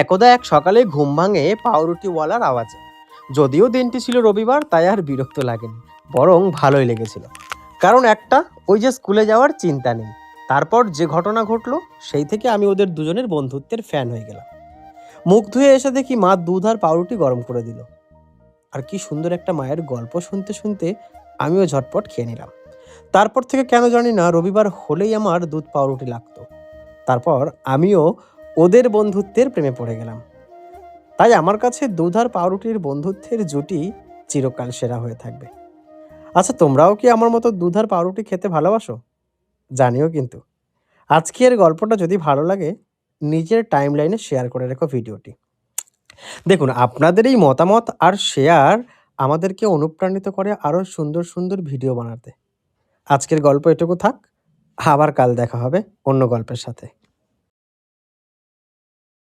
একদা এক সকালে ঘুম ভাঙে পাউরুটিওয়ালার আওয়াজে। যদিও দিনটি ছিল রবিবার, তাই আর বিরক্ত লাগেনি, বরং ভালোই লেগেছিল। কারণ একটা, ওই যে স্কুলে যাওয়ার চিন্তা নেই। তারপর যে ঘটনা ঘটলো, সেই থেকে আমি ওদের দুজনের বন্ধুত্বের ফ্যান হয়ে গেলাম। মুখ ধুয়ে এসে দেখি মা দুধ আর পাউরুটি গরম করে দিল। আর কি সুন্দর একটা মায়ের গল্প শুনতে শুনতে আমিও ঝটপট খেয়ে নিলাম। তারপর থেকে কেন জানি না রবিবার হলেই আমার দুধ পাউরুটি লাগতো। তারপর আমিও ওদের বন্ধুত্বের প্রেমে পড়ে গেলাম। তাই আমার কাছে দুধ আর পাউরুটির বন্ধুত্বের জুটি চিরকাল সেরা হয়ে থাকবে। আচ্ছা, তোমরাও কি আমার মতো দুধ আর পাউরুটি খেতে ভালোবাসো? জানিও কিন্তু। আজকের গল্পটা যদি ভালো লাগে, নিজের টাইমলাইনে শেয়ার করে রেখো ভিডিওটি। দেখুন, আপনাদের এই মতামত আর শেয়ার আমাদেরকে অনুপ্রাণিত করে আরও সুন্দর সুন্দর ভিডিও বানাতে। আজকের গল্প এটুকু থাক। আবার কাল দেখা হবে অন্য গল্পের সাথে।